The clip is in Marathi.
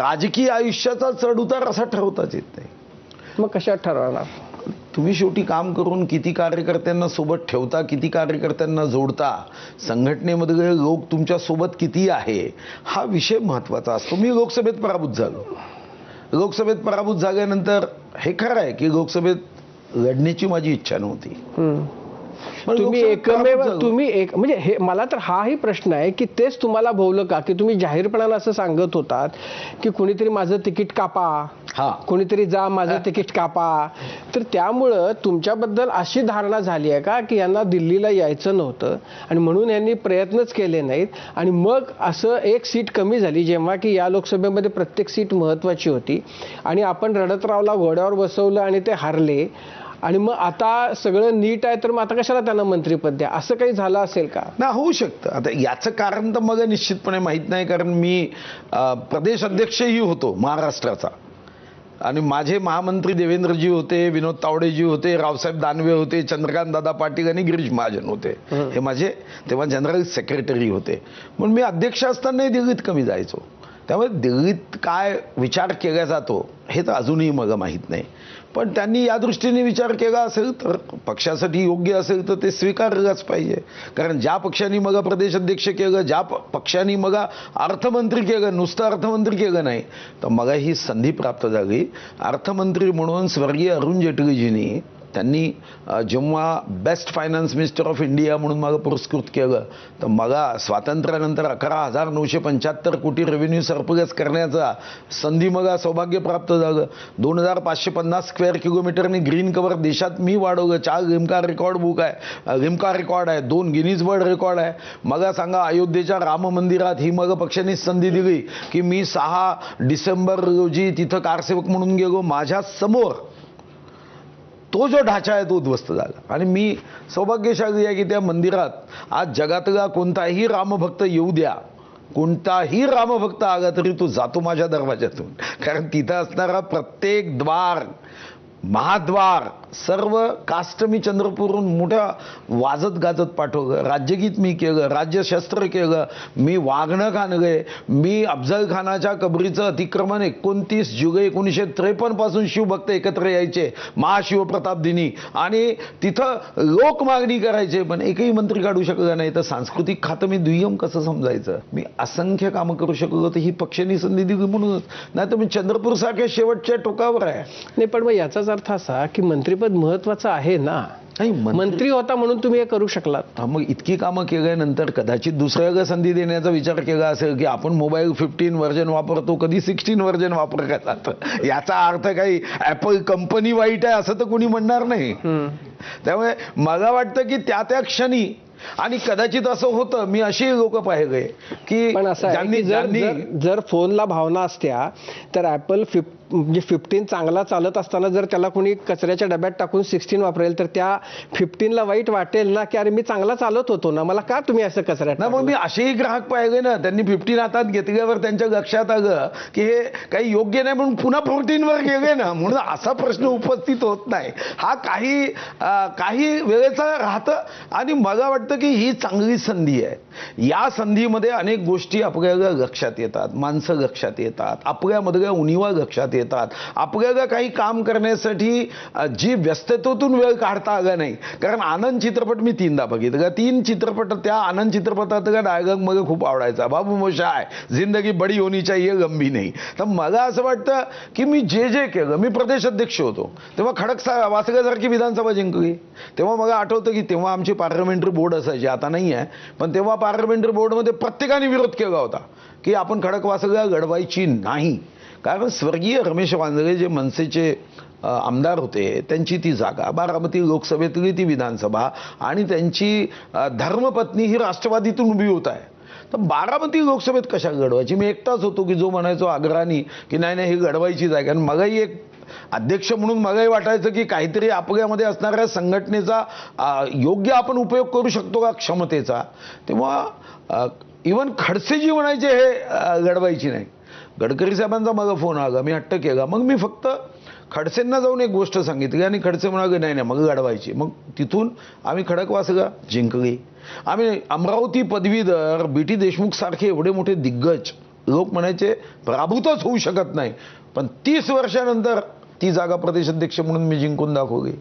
राजकीय आयुष्याचा चढ उतार असा ठरवताच येत नाही. मग कशा ठरवणार? तुम्ही शेवटी काम करून किती कार्यकर्त्यांना सोबत ठेवता, किती कार्यकर्त्यांना जोडता, संघटनेमध्ये लोक तुमच्या सोबत किती आहे, हा विषय महत्वाचा असतो. मी लोकसभेत पराभूत झालो. लोकसभेत पराभूत झाल्यानंतर हे खरं आहे की लोकसभेत लढण्याची माझी इच्छा नव्हती. तुम्ही एकमेव म्हणजे हे मला तर हाही प्रश्न आहे की तेच तुम्हाला भोवलं का, की तुम्ही जाहीरपणानं असं सांगत होतात की कुणीतरी माझं तिकीट कापा, कोणीतरी जा माझं तिकीट कापा, तर त्यामुळं तुमच्याबद्दल अशी धारणा झाली आहे का की यांना दिल्लीला यायचं नव्हतं आणि म्हणून यांनी प्रयत्नच केले नाहीत आणि मग असं एक सीट कमी झाली, जेव्हा की या लोकसभेमध्ये प्रत्येक सीट महत्वाची होती आणि आपण रणतरावला घोड्यावर बसवलं आणि ते हारले आणि मग आता सगळं नीट आहे तर मग आता कशाला त्यांना मंत्रिपद द्या, असं काही झालं असेल का? ना, होऊ शकतं. आता याचं कारण तर मला निश्चितपणे माहीत नाही, कारण मी प्रदेश अध्यक्षही होतो महाराष्ट्राचा आणि माझे महामंत्री देवेंद्रजी होते, विनोद तावडेजी होते, रावसाहेब दानवे होते, चंद्रकांत दादा पाटील आणि गिरीश महाजन होते. हे माझे तेव्हा जनरल सेक्रेटरी होते. म्हणून मी अध्यक्ष असतानाही दिल्लीत कमी जायचो. त्यामुळे दिल्लीत काय विचार केला जातो हे तर अजूनही मला माहीत नाही. पण त्यांनी या दृष्टीने विचार केला असेल तर पक्षासाठी योग्य असेल तर ते स्वीकारलंच पाहिजे. कारण ज्या पक्षांनी मग प्रदेश अध्यक्ष केलं, ज्या पक्षांनी मग अर्थमंत्री केलं, नुसतं अर्थमंत्री केलं नाही तर मग ही संधी प्राप्त झाली. अर्थमंत्री म्हणून स्वर्गीय अरुण जेटलीजींनी त्यांनी जेव्हा best finance minister of India म्हणून मला पुरस्कृत केलं तर मला स्वातंत्र्यानंतर 11,975 कोटी रेव्हेन्यू सरप्लस करण्याचा संधी मला सौभाग्य प्राप्त झालं. 2,550 स्क्वेअर किलोमीटरनी ग्रीन कव्हर देशात मी वाढवलं. 4 लिम्का रेकॉर्ड आहे, 2 गिनीज वर्ल्ड रेकॉर्ड आहे. मला सांगा, अयोध्येच्या राम मंदिरात ही मग पक्षाने संधी दिली की मी 6 डिसेंबर रोजी तिथं कारसेवक म्हणून गेलो. माझ्या समोर तो जो ढाचा आहे तो उद्ध्वस्त झाला आणि मी सौभाग्यशाली आहे की त्या मंदिरात आज जगातला कोणताही रामभक्त येऊ द्या, कोणताही रामभक्त आला तरी तो जातो माझ्या दरवाजातून. कारण तिथं असणारा प्रत्येक द्वार, महाद्वार, सर्व कास्ट मी चंद्रपूरहून मोठ्या वाजत गाजत पाठवलं. राज्यगीत मी केलं, राज्यशस्त्र केलं, मी वाघणं खाणलंय. मी अफजल खानाच्या कबरीचं अतिक्रमण 29 जुलै 1953 पासून शिवभक्त एकत्र यायचे महाशिवप्रताप दिनी आणि तिथं लोक मागणी करायचे, पण एकही मंत्री काढू शकला नाही. तर सांस्कृतिक खातं मी दुय्यम कसं समजायचं? मी असंख्य कामं करू शकलो तर ही पक्षांनी संधी दिली म्हणूनच, नाही तर मी चंद्रपूर सारख्या शेवटच्या टोकावर आहे. नाही, पण मग याचाच अर्थ असा की मंत्रिपद महत्वाचं आहे ना. मंत्री होता म्हणून तुम्ही हे करू शकलात. मग इतकी कामं केल्यानंतर कदाचित दुसऱ्याला संधी देण्याचा विचार केला असेल की आपण मोबाईल 15 व्हर्जन वापरतो, कधी 16 व्हर्जन वापरला जातं. याचा अर्थ काही ऍपल कंपनी वाईट आहे असं तर कोणी म्हणणार नाही. त्यामुळे मला वाटतं की त्या त्या क्षणी, आणि कदाचित असं होतं, मी अशी लोक पाहिले की पण असं आहे की जर फोनला भावना असत्या तर ऍपल म्हणजे 15 चांगला चालत असताना जर त्याला कोणी कचऱ्याच्या डब्यात टाकून 16 वापरेल तर त्या 15ला वाईट वाटेल ना, की अरे मी चांगला चालत होतो ना, मला का तुम्ही असं कचऱ्यात ना. मग मी असेही ग्राहक पाहिले ना, त्यांनी 15 हातात घेतल्यावर त्यांच्या लक्षात आलं की हे काही योग्य नाही म्हणून पुन्हा 14वर गेले ना. म्हणून असा प्रश्न उपस्थित होत नाही. हा काही वेळेचा राहतं आणि मला वाटतं की ही चांगली संधी आहे. या संधीमध्ये अनेक गोष्टी आपल्याला लक्षात येतात, माणसं लक्षात येतात, आपल्यामधल्या उणिवा लक्षात येतात. आपल्याला काही काम करण्यासाठी जी व्यस्ततेतून वेळ काढता आला नाही. कारण आनंद चित्रपट मी 3दा बघितला. 3 चित्रपट, त्या आनंद चित्रपटातला डायलॉग मला खूप आवडायचा, बाबू मोशा आहे जिंदगी बडी होनी चाहिए लंबी नाही. तर मला असं वाटतं की मी जे केलं, मी प्रदेश अध्यक्ष होतो तेव्हा खडक वासगासारखी विधानसभा जिंकली. तेव्हा मला आठवतं की तेव्हा आमची पार्लमेंटरी बोर्ड असायची, आता नाही आहे, पण तेव्हा पार्लमेंटरी बोर्डमध्ये प्रत्येकाने विरोध केला होता की आपण खडकवासला लढवायची नाही. कारण स्वर्गीय रमेश वांजळे जे मनसेचे आमदार होते, त्यांची ती जागा, बारामती लोकसभेतली ती विधानसभा, आणि त्यांची धर्मपत्नी ही राष्ट्रवादीतून उभी होत आहे. तर बारामती लोकसभेत कशा लढवायची? मी एकटाच होतो की जो म्हणायचो अग्रणी की नाही नाही ही लढवायची जागा. आणि मलाही एक अध्यक्ष म्हणून मलाही वाटायचं की काहीतरी आपल्यामध्ये असणाऱ्या संघटनेचा योग्य आपण उपयोग करू शकतो का क्षमतेचा. तेव्हा इव्हन खडसेजी म्हणायचे हे लढवायची नाही. गडकरी साहेबांचा मला फोन आला, मी हट्ट केला. मग मी फक्त खडसेंना जाऊन एक गोष्ट सांगितली आणि खडसे म्हणाले नाही नाही मग लढवायची. मग तिथून आम्ही खडकवासला जिंकली. आम्ही अमरावती पदवीधर BT देशमुख सारखे एवढे मोठे दिग्गज लोक म्हणायचे पराभूतच होऊ शकत नाही, पण 30 वर्षानंतर ती जागा प्रदेशाध्यक्ष म्हणून मी जिंकून दाखवली.